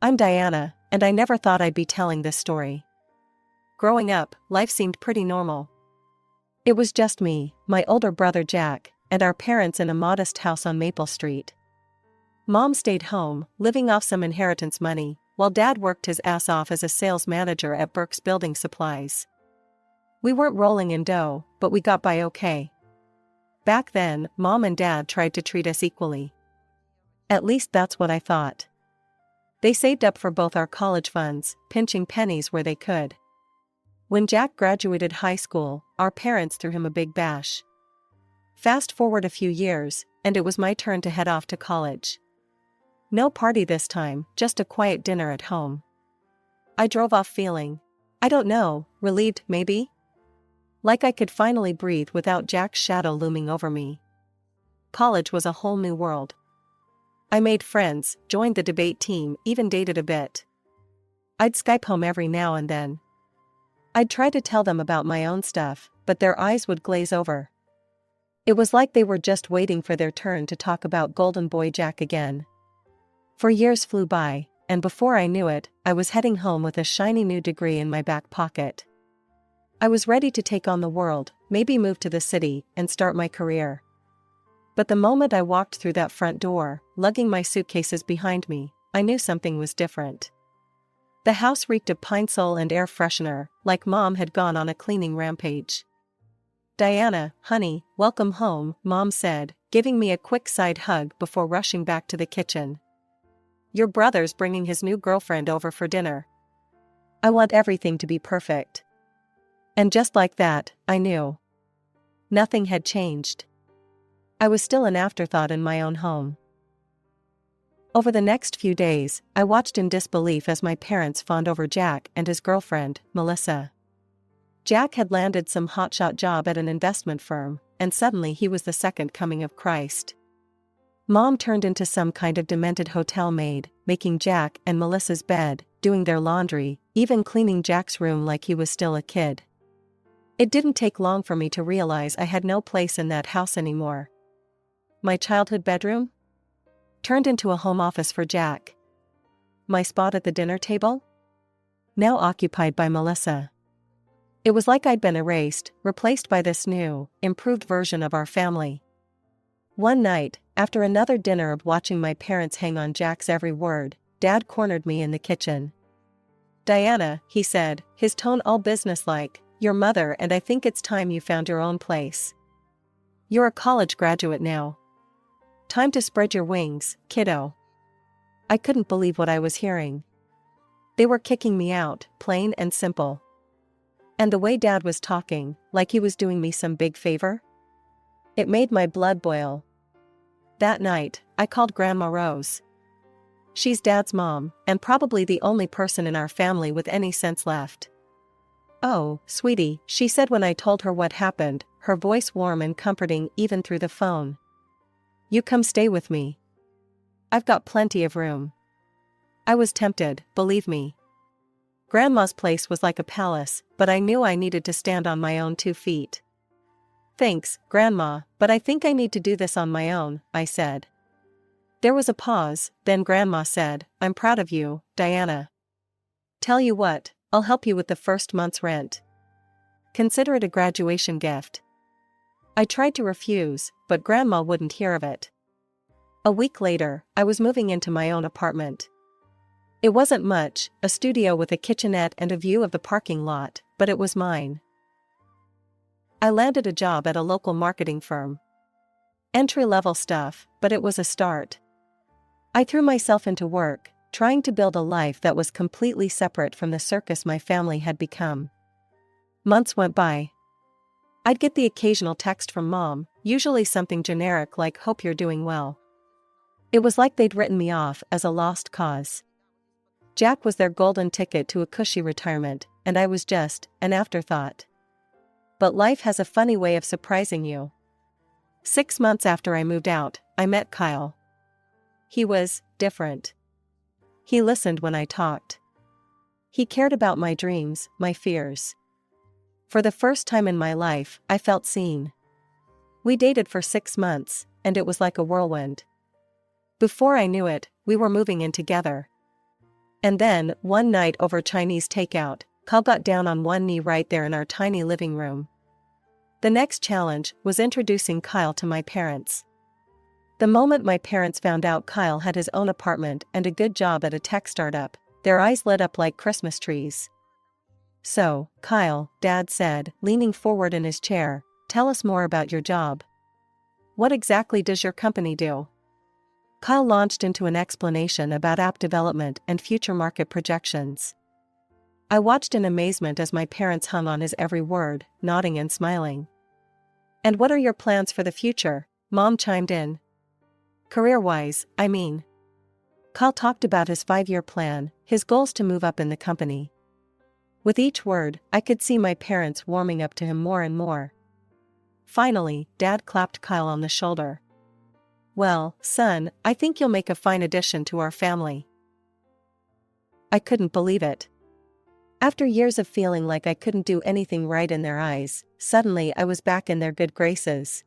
I'm Diana, and I never thought I'd be telling this story. Growing up, life seemed pretty normal. It was just me, my older brother Jack, and our parents in a modest house on Maple Street. Mom stayed home, living off some inheritance money, while Dad worked his ass off as a sales manager at Burke's building supplies. We weren't rolling in dough, but we got by okay. Back then, Mom and Dad tried to treat us equally. At least that's what I thought. They saved up for both our college funds, pinching pennies where they could. When Jack graduated high school, our parents threw him a big bash. Fast forward a few years, and it was my turn to head off to college. No party this time, just a quiet dinner at home. I drove off feeling, I don't know, relieved maybe? Like I could finally breathe without Jack's shadow looming over me. College was a whole new world. I made friends, joined the debate team, even dated a bit. I'd Skype home every now and then. I'd try to tell them about my own stuff, but their eyes would glaze over. It was like they were just waiting for their turn to talk about Golden Boy Jack again. For years flew by, and before I knew it, I was heading home with a shiny new degree in my back pocket. I was ready to take on the world, maybe move to the city, and start my career. But the moment I walked through that front door, lugging my suitcases behind me, I knew something was different. The house reeked of Pine Sol and air freshener, like Mom had gone on a cleaning rampage. "Diana, honey, welcome home," Mom said, giving me a quick side hug before rushing back to the kitchen. "Your brother's bringing his new girlfriend over for dinner. I want everything to be perfect." And just like that, I knew. Nothing had changed. I was still an afterthought in my own home. Over the next few days, I watched in disbelief as my parents fawned over Jack and his girlfriend, Melissa. Jack had landed some hotshot job at an investment firm, and suddenly he was the second coming of Christ. Mom turned into some kind of demented hotel maid, making Jack and Melissa's bed, doing their laundry, even cleaning Jack's room like he was still a kid. It didn't take long for me to realize I had no place in that house anymore. My childhood bedroom turned into a home office for Jack. My spot at the dinner table? Now occupied by Melissa. It was like I'd been erased, replaced by this new, improved version of our family. One night, after another dinner of watching my parents hang on Jack's every word, Dad cornered me in the kitchen. "Diana," he said, his tone all businesslike, "your mother and I think it's time you found your own place. You're a college graduate now. Time to spread your wings, kiddo." I couldn't believe what I was hearing. They were kicking me out, plain and simple. And the way Dad was talking, like he was doing me some big favor? It made my blood boil. That night, I called Grandma Rose. She's Dad's mom, and probably the only person in our family with any sense left. "Oh, sweetie," she said when I told her what happened, her voice warm and comforting even through the phone. "You come stay with me. I've got plenty of room." I was tempted, believe me. Grandma's place was like a palace, but I knew I needed to stand on my own 2 feet. "Thanks, Grandma, but I think I need to do this on my own," I said. There was a pause, then Grandma said, "I'm proud of you, Diana. Tell you what, I'll help you with the first month's rent. Consider it a graduation gift." I tried to refuse, but Grandma wouldn't hear of it. A week later, I was moving into my own apartment. It wasn't much, a studio with a kitchenette and a view of the parking lot, but it was mine. I landed a job at a local marketing firm. Entry-level stuff, but it was a start. I threw myself into work, trying to build a life that was completely separate from the circus my family had become. Months went by. I'd get the occasional text from Mom, usually something generic like "hope you're doing well." It was like they'd written me off as a lost cause. Jack was their golden ticket to a cushy retirement, and I was just an afterthought. But life has a funny way of surprising you. 6 months after I moved out, I met Kyle. He was different. He listened when I talked. He cared about my dreams, my fears. For the first time in my life, I felt seen. We dated for 6 months, and it was like a whirlwind. Before I knew it, we were moving in together. And then, one night over Chinese takeout, Kyle got down on one knee right there in our tiny living room. The next challenge was introducing Kyle to my parents. The moment my parents found out Kyle had his own apartment and a good job at a tech startup, their eyes lit up like Christmas trees. "So, Kyle," Dad said, leaning forward in his chair, "tell us more about your job. What exactly does your company do?" Kyle launched into an explanation about app development and future market projections. I watched in amazement as my parents hung on his every word, nodding and smiling. "And what are your plans for the future?" Mom chimed in. "Career-wise, I mean." Kyle talked about his 5-year plan, his goals to move up in the company. With each word, I could see my parents warming up to him more and more. Finally, Dad clapped Kyle on the shoulder. "Well, son, I think you'll make a fine addition to our family." I couldn't believe it. After years of feeling like I couldn't do anything right in their eyes, suddenly I was back in their good graces.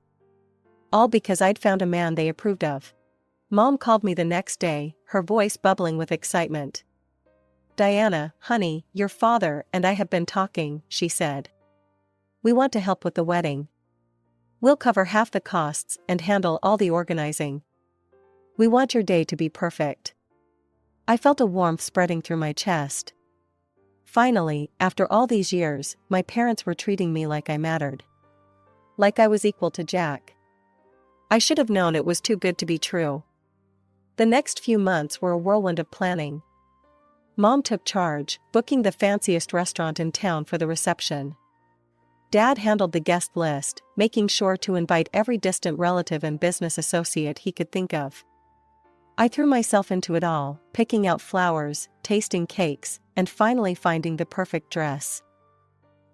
All because I'd found a man they approved of. Mom called me the next day, her voice bubbling with excitement. "Diana, honey, your father and I have been talking," she said. "We want to help with the wedding. We'll cover half the costs and handle all the organizing. We want your day to be perfect." I felt a warmth spreading through my chest. Finally, after all these years, my parents were treating me like I mattered. Like I was equal to Jack. I should have known it was too good to be true. The next few months were a whirlwind of planning. Mom took charge, booking the fanciest restaurant in town for the reception. Dad handled the guest list, making sure to invite every distant relative and business associate he could think of. I threw myself into it all, picking out flowers, tasting cakes, and finally finding the perfect dress.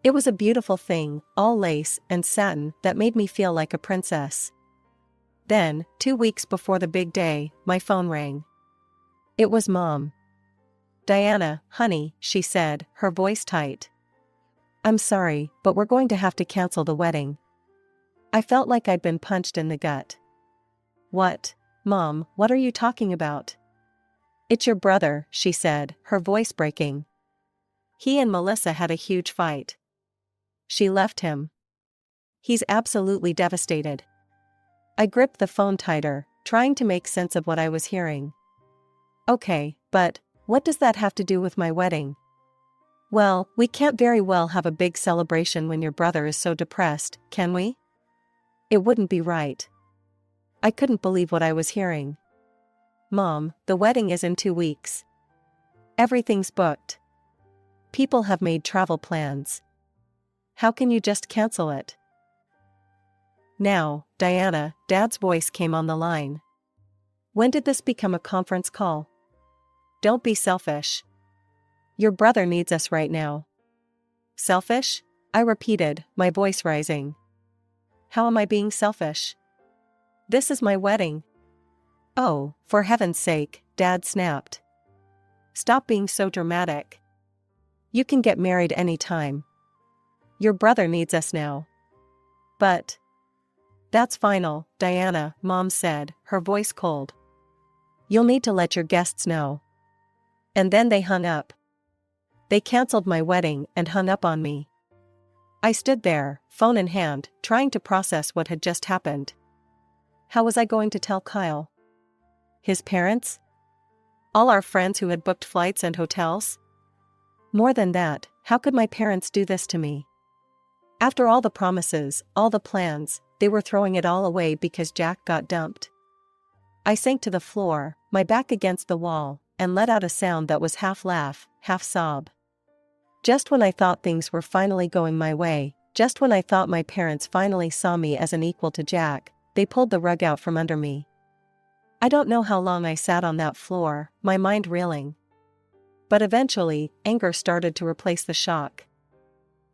It was a beautiful thing, all lace and satin that made me feel like a princess. Then, 2 weeks before the big day, my phone rang. It was Mom. "Diana, honey," she said, her voice tight. "I'm sorry, but we're going to have to cancel the wedding." I felt like I'd been punched in the gut. "What? Mom, what are you talking about?" "It's your brother," she said, her voice breaking. "He and Melissa had a huge fight. She left him. He's absolutely devastated." I gripped the phone tighter, trying to make sense of what I was hearing. "Okay, but what does that have to do with my wedding?" "Well, we can't very well have a big celebration when your brother is so depressed, can we? It wouldn't be right." I couldn't believe what I was hearing. "Mom, the wedding is in 2 weeks. Everything's booked. People have made travel plans. How can you just cancel it?" "Now, Diana," Dad's voice came on the line. "When did this become a conference call? Don't be selfish. Your brother needs us right now." "Selfish?" I repeated, my voice rising. "How am I being selfish? This is my wedding." "Oh, for heaven's sake," Dad snapped. "Stop being so dramatic. You can get married any time. Your brother needs us now." "But..." "That's final, Diana," Mom said, her voice cold. "You'll need to let your guests know." And then they hung up. They canceled my wedding and hung up on me. I stood there, phone in hand, trying to process what had just happened. How was I going to tell Kyle? His parents? All our friends who had booked flights and hotels? More than that, how could my parents do this to me? After all the promises, all the plans, they were throwing it all away because Jack got dumped. I sank to the floor, my back against the wall, and let out a sound that was half laugh, half sob. Just when I thought things were finally going my way, just when I thought my parents finally saw me as an equal to Jack, they pulled the rug out from under me. I don't know how long I sat on that floor, my mind reeling. But eventually, anger started to replace the shock.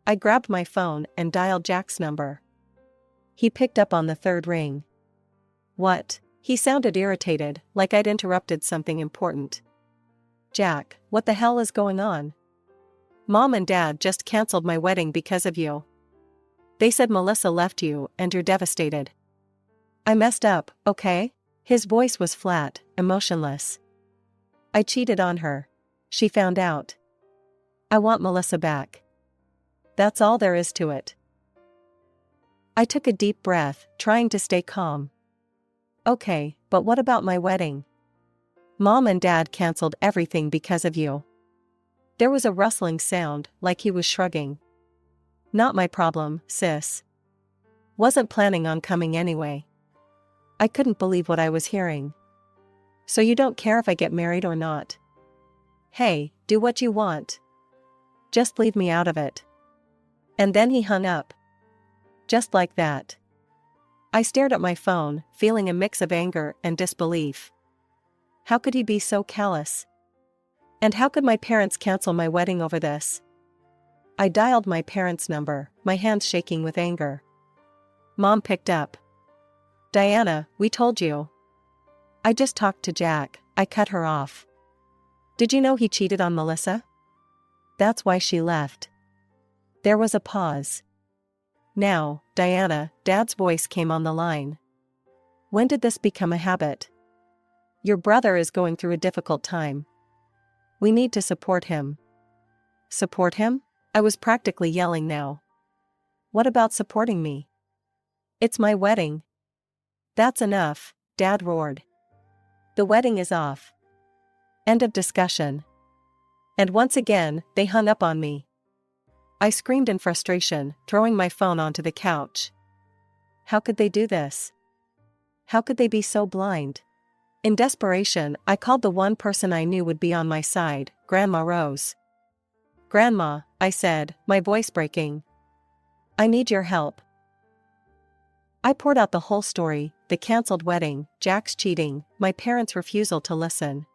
I grabbed my phone and dialed Jack's number. He picked up on the third ring. "What?" He sounded irritated, like I'd interrupted something important. "Jack, what the hell is going on? Mom and Dad just canceled my wedding because of you. They said Melissa left you and you're devastated." "I messed up, okay?" His voice was flat, emotionless. "I cheated on her. she found out. I want Melissa back. That's all there is to it. I took a deep breath, trying to stay calm. Okay, but what about my wedding? Mom and Dad canceled everything because of you. There was a rustling sound, like he was shrugging. Not my problem, sis. Wasn't planning on coming anyway. I couldn't believe what I was hearing. So you don't care if I get married or not? Hey, do what you want. Just leave me out of it. And then he hung up. Just like that. I stared at my phone, feeling a mix of anger and disbelief. How could he be so callous? And how could my parents cancel my wedding over this? I dialed my parents' number, my hands shaking with anger. Mom picked up. Diana, we told you. I just talked to Jack, I cut her off. Did you know he cheated on Melissa? That's why she left. There was a pause. Now, Diana, Dad's voice came on the line. When did this become a habit? Your brother is going through a difficult time. We need to support him. Support him? I was practically yelling now. What about supporting me? It's my wedding. That's enough, Dad roared. The wedding is off. End of discussion. And once again, they hung up on me. I screamed in frustration, throwing my phone onto the couch. How could they do this? How could they be so blind? In desperation, I called the one person I knew would be on my side, Grandma Rose. Grandma, I said, my voice breaking. I need your help. I poured out the whole story, the cancelled wedding, Jack's cheating, my parents' refusal to listen.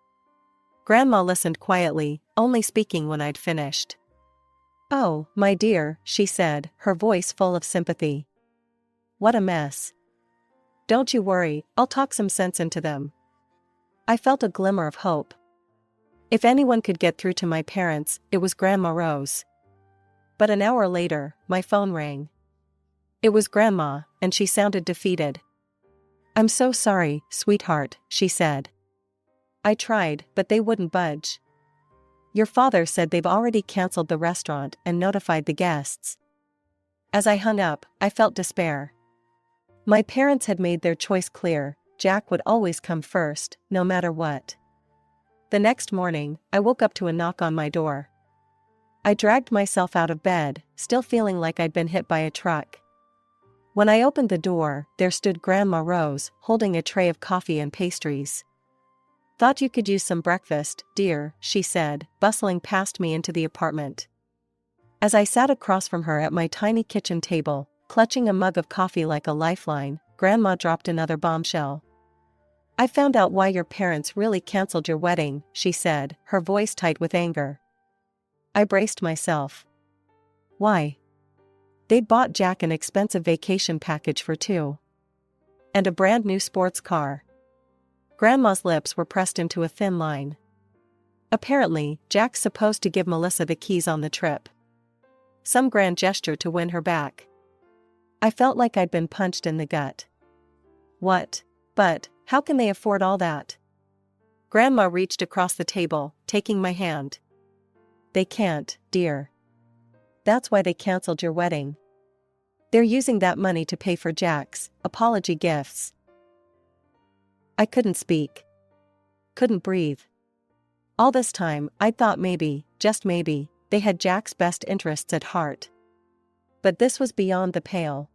Grandma listened quietly, only speaking when I'd finished. Oh, my dear, she said, her voice full of sympathy. What a mess. Don't you worry, I'll talk some sense into them. I felt a glimmer of hope. If anyone could get through to my parents, it was Grandma Rose. But an hour later, my phone rang. It was Grandma, and she sounded defeated. I'm so sorry, sweetheart, she said. I tried, but they wouldn't budge. Your father said they've already canceled the restaurant and notified the guests. As I hung up, I felt despair. My parents had made their choice clear, Jack would always come first, no matter what. The next morning, I woke up to a knock on my door. I dragged myself out of bed, still feeling like I'd been hit by a truck. When I opened the door, there stood Grandma Rose, holding a tray of coffee and pastries. Thought you could use some breakfast, dear, she said, bustling past me into the apartment. As I sat across from her at my tiny kitchen table, clutching a mug of coffee like a lifeline, Grandma dropped another bombshell. I found out why your parents really canceled your wedding, she said, her voice tight with anger. I braced myself. Why? They'd bought Jack an expensive vacation package for two. And a brand new sports car. Grandma's lips were pressed into a thin line. Apparently, Jack's supposed to give Melissa the keys on the trip. Some grand gesture to win her back. I felt like I'd been punched in the gut. What? But, how can they afford all that? Grandma reached across the table, taking my hand. They can't, dear. That's why they canceled your wedding. They're using that money to pay for Jack's apology gifts. I couldn't speak. Couldn't breathe. All this time, I'd thought maybe, just maybe, they had Jack's best interests at heart. But this was beyond the pale.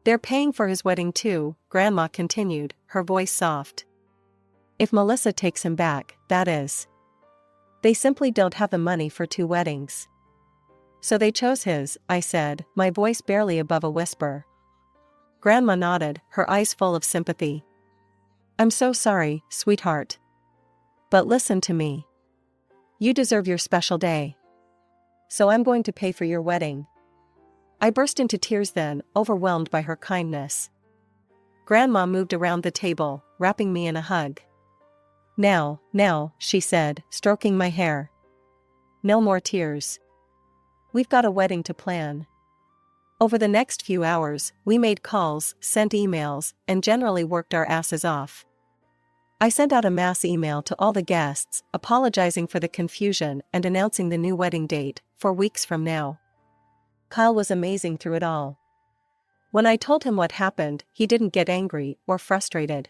They're paying for his wedding too, Grandma continued, her voice soft. If Melissa takes him back, that is. They simply don't have the money for two weddings. So they chose his, I said, my voice barely above a whisper. Grandma nodded, her eyes full of sympathy. I'm so sorry, sweetheart. But listen to me. You deserve your special day. So I'm going to pay for your wedding. I burst into tears then, overwhelmed by her kindness. Grandma moved around the table, wrapping me in a hug. Now, she said, stroking my hair. No more tears. We've got a wedding to plan. Over the next few hours, we made calls, sent emails, and generally worked our asses off. I sent out a mass email to all the guests, apologizing for the confusion and announcing the new wedding date, 4 weeks from now. Kyle was amazing through it all. When I told him what happened, he didn't get angry or frustrated.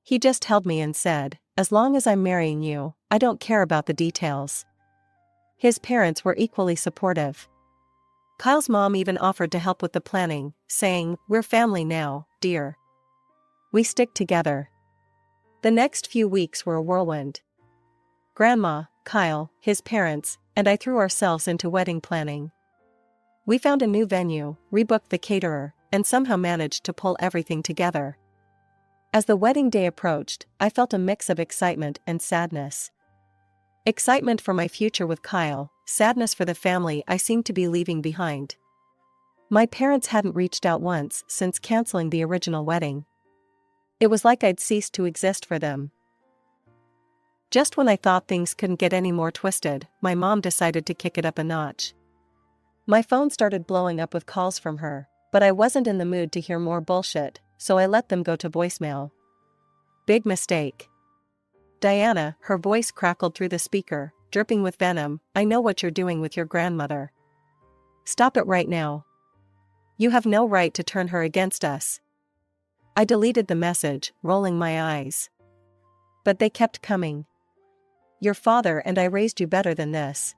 He just held me and said, "As long as I'm marrying you, I don't care about the details." His parents were equally supportive. Kyle's mom even offered to help with the planning, saying, "We're family now, dear. We stick together." The next few weeks were a whirlwind. Grandma, Kyle, his parents, and I threw ourselves into wedding planning. We found a new venue, rebooked the caterer, and somehow managed to pull everything together. As the wedding day approached, I felt a mix of excitement and sadness. Excitement for my future with Kyle, sadness for the family I seemed to be leaving behind. My parents hadn't reached out once since canceling the original wedding. It was like I'd ceased to exist for them. Just when I thought things couldn't get any more twisted, my mom decided to kick it up a notch. My phone started blowing up with calls from her, but I wasn't in the mood to hear more bullshit, so I let them go to voicemail. Big mistake. "Diana," her voice crackled through the speaker, dripping with venom, "I know what you're doing with your grandmother. Stop it right now. You have no right to turn her against us." I deleted the message, rolling my eyes. But they kept coming. "Your father and I raised you better than this.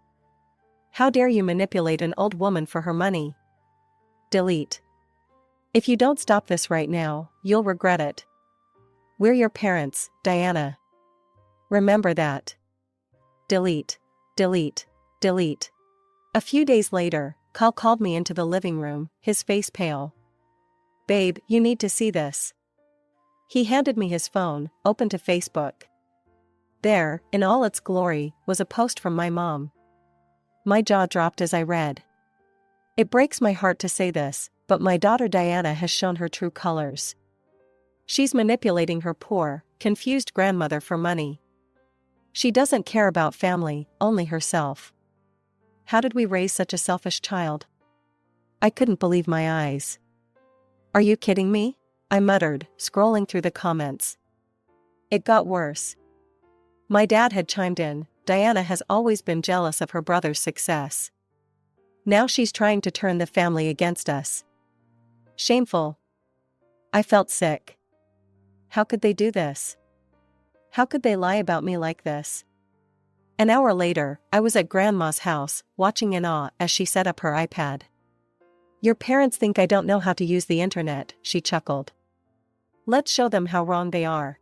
How dare you manipulate an old woman for her money?" Delete. "If you don't stop this right now, you'll regret it. We're your parents, Diana. Remember that." Delete. Delete. Delete. A few days later, Kyle called me into the living room, his face pale. "Babe, you need to see this." He handed me his phone, open to Facebook. There, in all its glory, was a post from my mom. My jaw dropped as I read. "It breaks my heart to say this, but my daughter Diana has shown her true colors. She's manipulating her poor, confused grandmother for money. She doesn't care about family, only herself. How did we raise such a selfish child?" I couldn't believe my eyes. "Are you kidding me?" I muttered, scrolling through the comments. It got worse. My dad had chimed in, "Diana has always been jealous of her brother's success. Now she's trying to turn the family against us. Shameful." I felt sick. How could they do this? How could they lie about me like this? An hour later, I was at Grandma's house, watching in awe as she set up her iPad. "Your parents think I don't know how to use the internet," she chuckled. "Let's show them how wrong they are."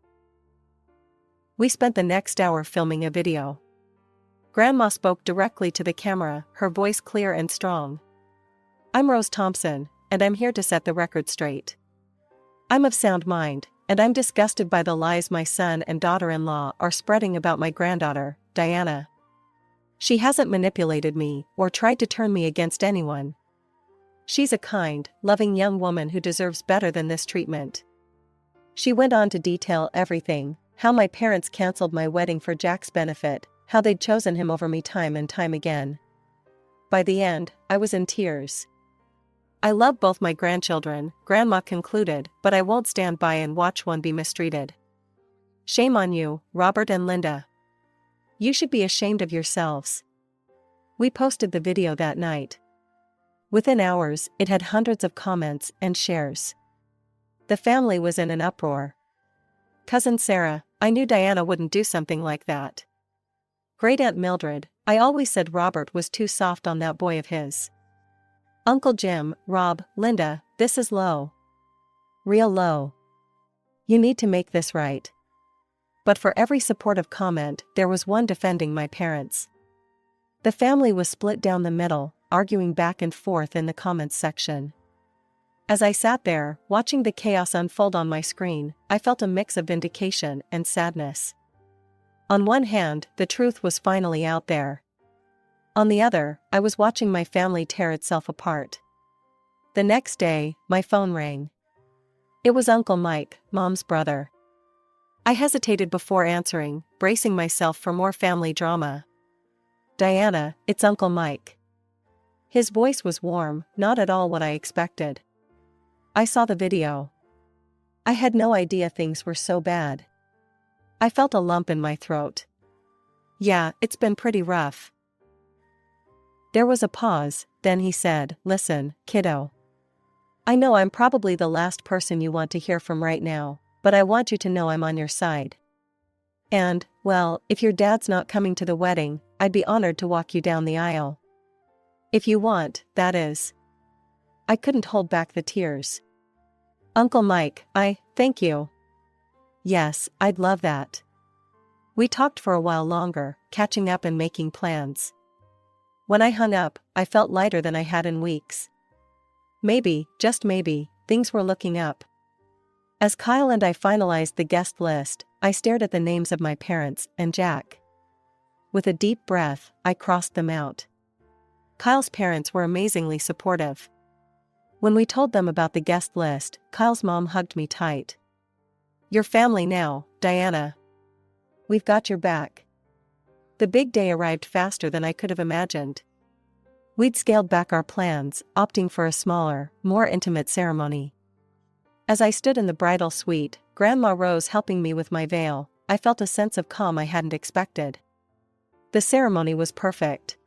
We spent the next hour filming a video. Grandma spoke directly to the camera, her voice clear and strong. "I'm Rose Thompson, and I'm here to set the record straight. I'm of sound mind, and I'm disgusted by the lies my son and daughter-in-law are spreading about my granddaughter, Diana. She hasn't manipulated me or tried to turn me against anyone. She's a kind, loving young woman who deserves better than this treatment." She went on to detail everything, how my parents canceled my wedding for Jack's benefit, how they'd chosen him over me time and time again. By the end, I was in tears. "I love both my grandchildren," Grandma concluded, "but I won't stand by and watch one be mistreated. Shame on you, Robert and Linda. You should be ashamed of yourselves." We posted the video that night. Within hours, it had hundreds of comments and shares. The family was in an uproar. "Cousin Sarah, I knew Diana wouldn't do something like that." "Great Aunt Mildred, I always said Robert was too soft on that boy of his." "Uncle Jim, Rob, Linda, this is low. Real low. You need to make this right." But for every supportive comment, there was one defending my parents. The family was split down the middle, arguing back and forth in the comments section. As I sat there, watching the chaos unfold on my screen, I felt a mix of vindication and sadness. On one hand, the truth was finally out there. On the other, I was watching my family tear itself apart. The next day, my phone rang. It was Uncle Mike, Mom's brother. I hesitated before answering, bracing myself for more family drama. "Diana, it's Uncle Mike." His voice was warm, not at all what I expected. "I saw the video. I had no idea things were so bad." I felt a lump in my throat. Yeah, it's been pretty rough. There was a pause, then he said, listen, kiddo. I know I'm probably the last person you want to hear from right now, but I want you to know I'm on your side. And, well, if your dad's not coming to the wedding, I'd be honored to walk you down the aisle. If you want, that is. I couldn't hold back the tears. Uncle Mike, thank you. Yes, I'd love that. We talked for a while longer, catching up and making plans. When I hung up, I felt lighter than I had in weeks. Maybe, just maybe, things were looking up. As Kyle and I finalized the guest list, I stared at the names of my parents and Jack. With a deep breath, I crossed them out. Kyle's parents were amazingly supportive. When we told them about the guest list, Kyle's mom hugged me tight. Your family now, Diana. We've got your back. The big day arrived faster than I could have imagined. We'd scaled back our plans, opting for a smaller, more intimate ceremony. As I stood in the bridal suite, Grandma Rose helping me with my veil, I felt a sense of calm I hadn't expected. The ceremony was perfect.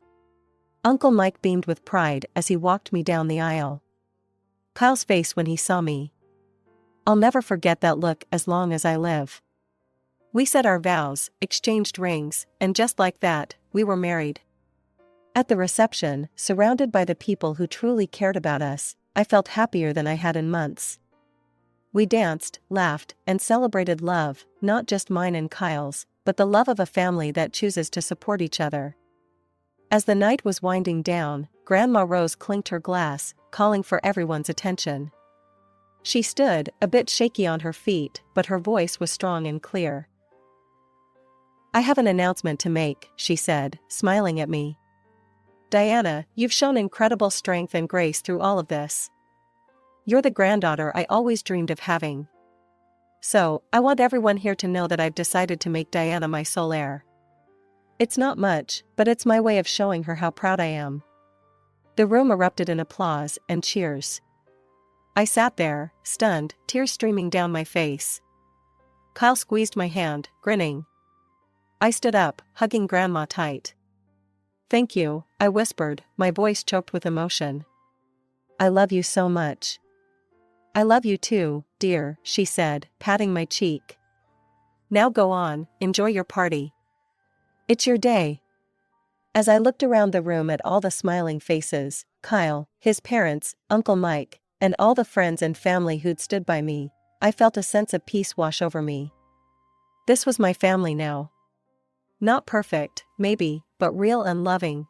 Uncle Mike beamed with pride as he walked me down the aisle. Kyle's face when he saw me. I'll never forget that look as long as I live. We said our vows, exchanged rings, and just like that, we were married. At the reception, surrounded by the people who truly cared about us, I felt happier than I had in months. We danced, laughed, and celebrated love, not just mine and Kyle's, but the love of a family that chooses to support each other. As the night was winding down, Grandma Rose clinked her glass, calling for everyone's attention. She stood, a bit shaky on her feet, but her voice was strong and clear. I have an announcement to make, she said, smiling at me. Diana, you've shown incredible strength and grace through all of this. You're the granddaughter I always dreamed of having. So, I want everyone here to know that I've decided to make Diana my sole heir. It's not much, but it's my way of showing her how proud I am. The room erupted in applause and cheers. I sat there, stunned, tears streaming down my face. Kyle squeezed my hand, grinning. I stood up, hugging Grandma tight. Thank you, I whispered, my voice choked with emotion. I love you so much. I love you too, dear, she said, patting my cheek. Now go on, enjoy your party. It's your day. As I looked around the room at all the smiling faces, Kyle, his parents, Uncle Mike, and all the friends and family who'd stood by me, I felt a sense of peace wash over me. This was my family now. Not perfect, maybe, but real and loving.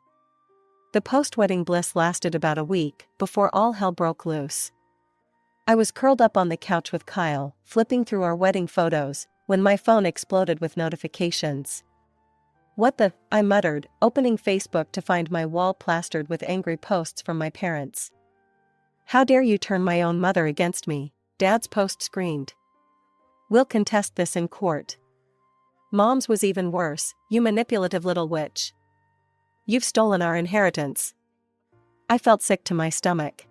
The post-wedding bliss lasted about a week, before all hell broke loose. I was curled up on the couch with Kyle, flipping through our wedding photos, when my phone exploded with notifications. What the? I muttered, opening Facebook to find my wall plastered with angry posts from my parents. How dare you turn my own mother against me, Dad's post screamed. We'll contest this in court. Mom's was even worse, you manipulative little witch. You've stolen our inheritance. I felt sick to my stomach.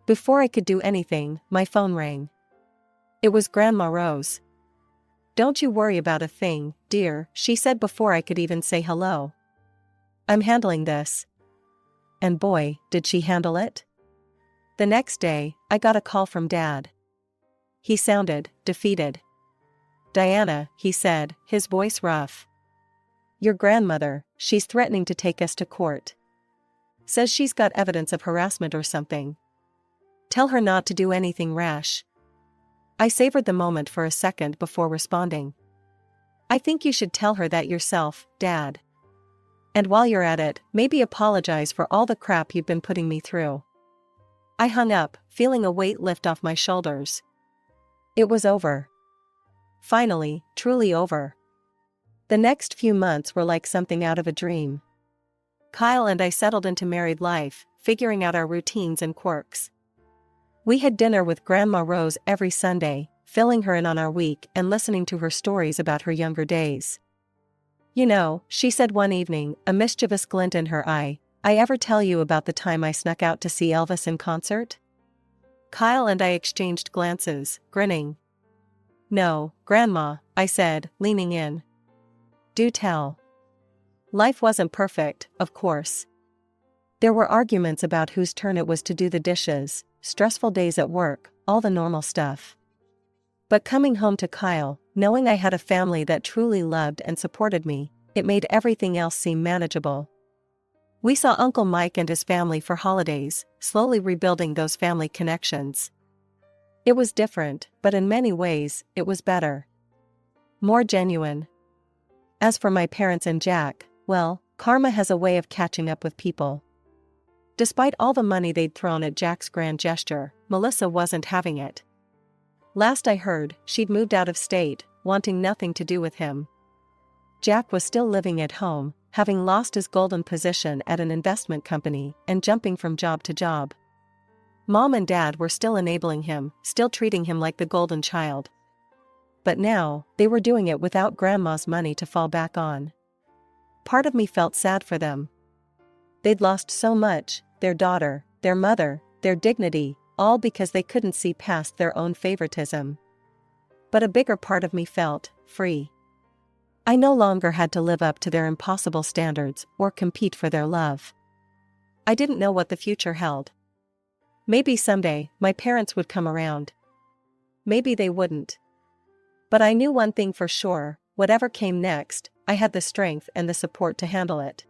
Before I could do anything, my phone rang. It was Grandma Rose. Don't you worry about a thing, dear, she said before I could even say hello. I'm handling this. And boy, did she handle it. The next day, I got a call from Dad. He sounded defeated. Diana, he said, his voice rough. Your grandmother, she's threatening to take us to court. Says she's got evidence of harassment or something. Tell her not to do anything rash. I savored the moment for a second before responding. I think you should tell her that yourself, Dad. And while you're at it, maybe apologize for all the crap you've been putting me through. I hung up, feeling a weight lift off my shoulders. It was over. Finally, truly over. The next few months were like something out of a dream. Kyle and I settled into married life, figuring out our routines and quirks. We had dinner with Grandma Rose every Sunday, filling her in on our week and listening to her stories about her younger days. You know, she said one evening, a mischievous glint in her eye, I ever tell you about the time I snuck out to see Elvis in concert? Kyle and I exchanged glances, grinning. No, Grandma, I said, leaning in. Do tell. Life wasn't perfect, of course. There were arguments about whose turn it was to do the dishes, stressful days at work, all the normal stuff. But coming home to Kyle, knowing I had a family that truly loved and supported me, it made everything else seem manageable. We saw Uncle Mike and his family for holidays, slowly rebuilding those family connections. It was different, but in many ways, it was better. More genuine. As for my parents and Jack, well, karma has a way of catching up with people. Despite all the money they'd thrown at Jack's grand gesture, Melissa wasn't having it. Last I heard, she'd moved out of state, wanting nothing to do with him. Jack was still living at home, having lost his golden position at an investment company and jumping from job to job. Mom and Dad were still enabling him, still treating him like the golden child. But now, they were doing it without Grandma's money to fall back on. Part of me felt sad for them. They'd lost so much, their daughter, their mother, their dignity, all because they couldn't see past their own favoritism. But a bigger part of me felt free. I no longer had to live up to their impossible standards or compete for their love. I didn't know what the future held. Maybe someday, my parents would come around. Maybe they wouldn't. But I knew one thing for sure, whatever came next, I had the strength and the support to handle it.